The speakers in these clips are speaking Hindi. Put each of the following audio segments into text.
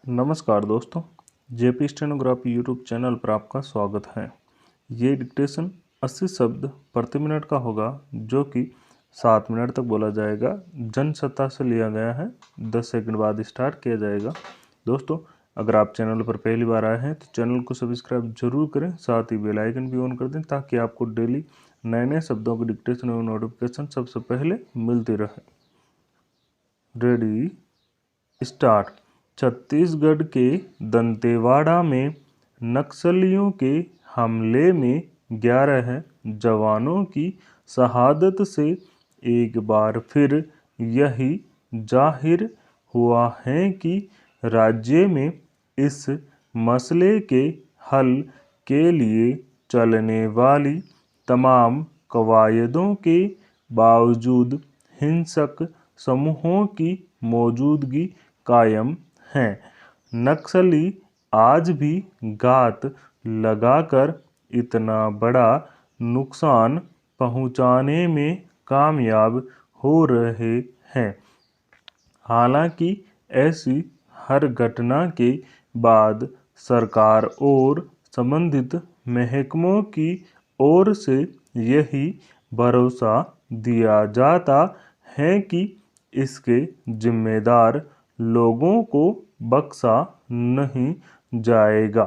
नमस्कार दोस्तों, जेपी स्टेनोग्राफी यूट्यूब चैनल पर आपका स्वागत है। ये डिक्टेशन 80 शब्द प्रति मिनट का होगा, जो कि 7 मिनट तक बोला जाएगा। जनसत्ता से लिया गया है। 10 सेकंड बाद स्टार्ट किया जाएगा। दोस्तों, अगर आप चैनल पर पहली बार आए हैं तो चैनल को सब्सक्राइब जरूर करें, साथ ही बेल आइकन भी ऑन कर दें ताकि आपको डेली नए नए शब्दों की डिक्टेशन और नोटिफिकेशन सबसे पहले मिलती रहे। Ready, start. छत्तीसगढ़ के दंतेवाड़ा में नक्सलियों के हमले में 11 जवानों की शहादत से एक बार फिर यही जाहिर हुआ है कि राज्य में इस मसले के हल के लिए चलने वाली तमाम कवायदों के बावजूद हिंसक समूहों की मौजूदगी कायम है। नक्सली आज भी घात लगाकर इतना बड़ा नुकसान पहुंचाने में कामयाब हो रहे हैं। हालांकि ऐसी हर घटना के बाद सरकार और संबंधित महकमों की ओर से यही भरोसा दिया जाता है कि इसके जिम्मेदार लोगों को बख्शा नहीं जाएगा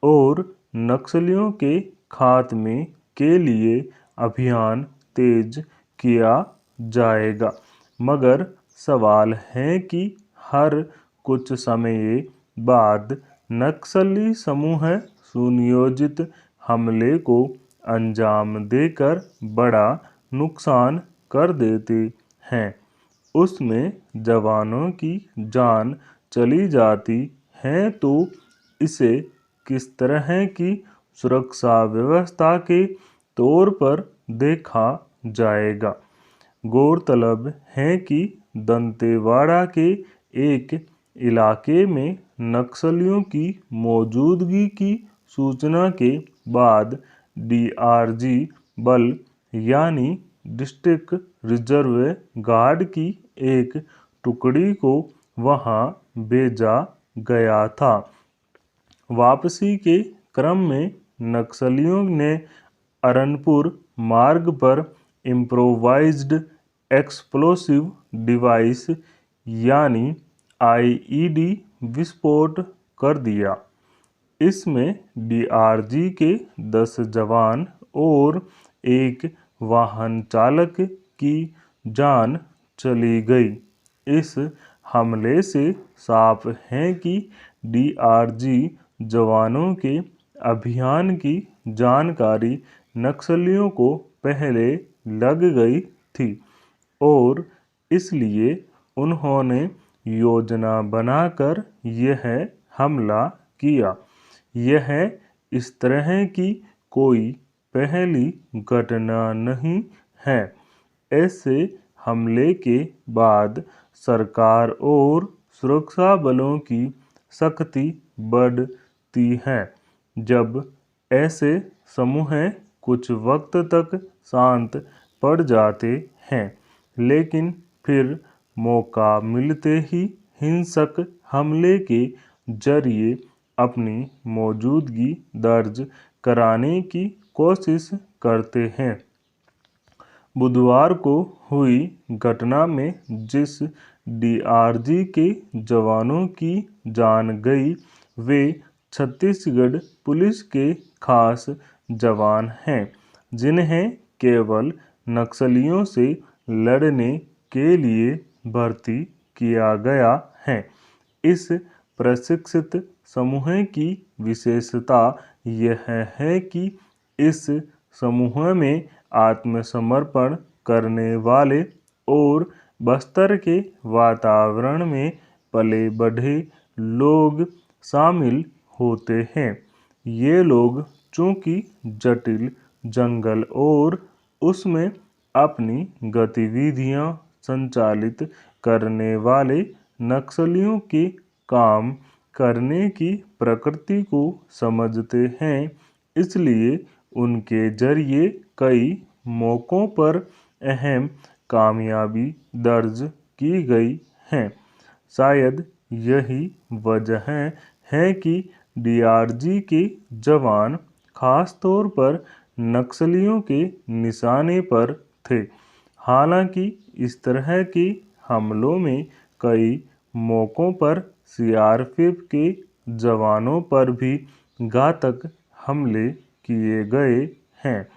और नक्सलियों के खात्मे के लिए अभियान तेज किया जाएगा। मगर सवाल है कि हर कुछ समय बाद नक्सली समूह सुनियोजित हमले को अंजाम देकर बड़ा नुकसान कर देते हैं। उसमें जवानों की जान चली जाती है तो इसे किस तरह की सुरक्षा व्यवस्था के तौर पर देखा जाएगा। गौरतलब है कि दंतेवाड़ा के एक इलाके में नक्सलियों की मौजूदगी की सूचना के बाद डीआरजी बल यानी डिस्ट्रिक्ट रिजर्व गार्ड की एक टुकड़ी को वहां भेजा गया था। वापसी के क्रम में नक्सलियों ने अरनपुर मार्ग पर इम्प्रोवाइज्ड एक्सप्लोसिव डिवाइस यानी आईईडी विस्फोट कर दिया। इसमें डीआरजी के 10 जवान और एक वाहन चालक की जान चली गई। इस हमले से साफ है कि डीआरजी जवानों के अभियान की जानकारी नक्सलियों को पहले लग गई थी और इसलिए उन्होंने योजना बनाकर यह हमला किया। यह इस तरह की कोई पहली घटना नहीं है। ऐसे हमले के बाद सरकार और सुरक्षा बलों की सख्ती बढ़ती है। जब ऐसे समूह कुछ वक्त तक शांत पड़ जाते हैं, लेकिन फिर मौका मिलते ही हिंसक हमले के जरिए अपनी मौजूदगी दर्ज कराने की कोशिश करते हैं। बुधवार को हुई घटना में जिस डीआरजी के जवानों की जान गई, वे छत्तीसगढ़ पुलिस के खास जवान हैं, जिन्हें केवल नक्सलियों से लड़ने के लिए भर्ती किया गया है। इस प्रशिक्षित समूह की विशेषता यह है कि इस समूह में आत्मसमर्पण करने वाले और बस्तर के वातावरण में पले बढ़े लोग शामिल होते हैं। ये लोग चूंकि जटिल जंगल और उसमें अपनी गतिविधियां संचालित करने वाले नक्सलियों के काम करने की प्रकृति को समझते हैं, इसलिए उनके जरिए कई मौकों पर अहम कामयाबी दर्ज की गई हैं। शायद यही वजह है कि डीआरजी के जवान खास तौर पर नक्सलियों के निशाने पर थे। हालांकि इस तरह के हमलों में कई मौक़ों पर सीआरपीएफ के जवानों पर भी घातक हमले किए गए हैं।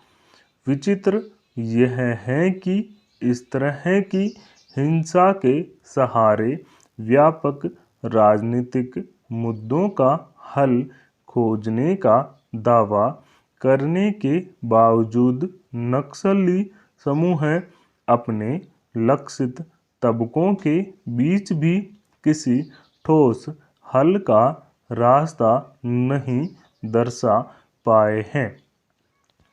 विचित्र यह है कि इस तरह की हिंसा के सहारे व्यापक राजनीतिक मुद्दों का हल खोजने का दावा करने के बावजूद नक्सली समूह अपने लक्षित तबकों के बीच भी किसी ठोस हल का रास्ता नहीं दर्शा पाए हैं।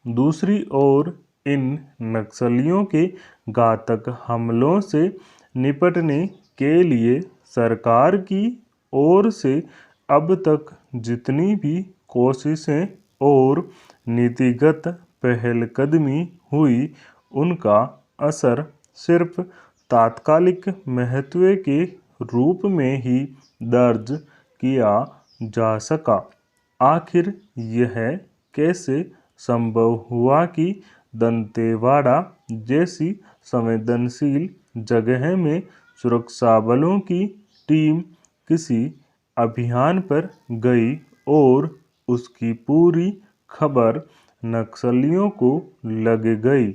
दूसरी ओर इन नक्सलियों के घातक हमलों से निपटने के लिए सरकार की ओर से अब तक जितनी भी कोशिशें और नीतिगत पहलकदमी हुई, उनका असर सिर्फ तात्कालिक महत्व के रूप में ही दर्ज किया जा सका। आखिर यह कैसे संभव हुआ कि दंतेवाड़ा जैसी संवेदनशील जगह में सुरक्षा बलों की टीम किसी अभियान पर गई और उसकी पूरी खबर नक्सलियों को लग गई?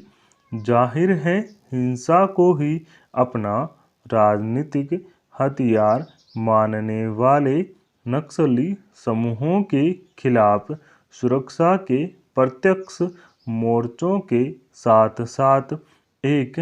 जाहिर है, हिंसा को ही अपना राजनीतिक हथियार मानने वाले नक्सली समूहों के खिलाफ सुरक्षा के प्रत्यक्ष मोर्चों के साथ साथ एक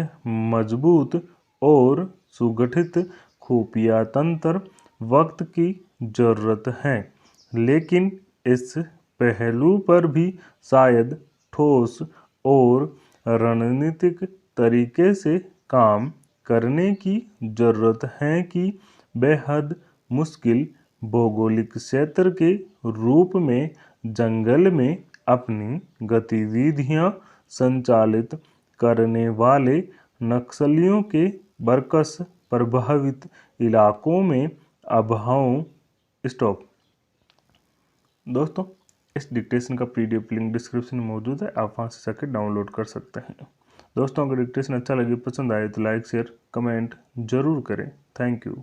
मजबूत और सुगठित खुफिया तंत्र वक्त की जरूरत है। लेकिन इस पहलू पर भी शायद ठोस और रणनीतिक तरीके से काम करने की जरूरत है कि बेहद मुश्किल भौगोलिक क्षेत्र के रूप में जंगल में अपनी गतिविधियां संचालित करने वाले नक्सलियों के बरकस प्रभावित इलाकों में अभावों। स्टॉप। दोस्तों, इस डिक्टेशन का पीडीएफ लिंक डिस्क्रिप्शन में मौजूद है, आप वहां से जाकर डाउनलोड कर सकते हैं। दोस्तों, अगर डिक्टेशन अच्छा लगे, पसंद आए तो लाइक शेयर कमेंट जरूर करें। Thank you.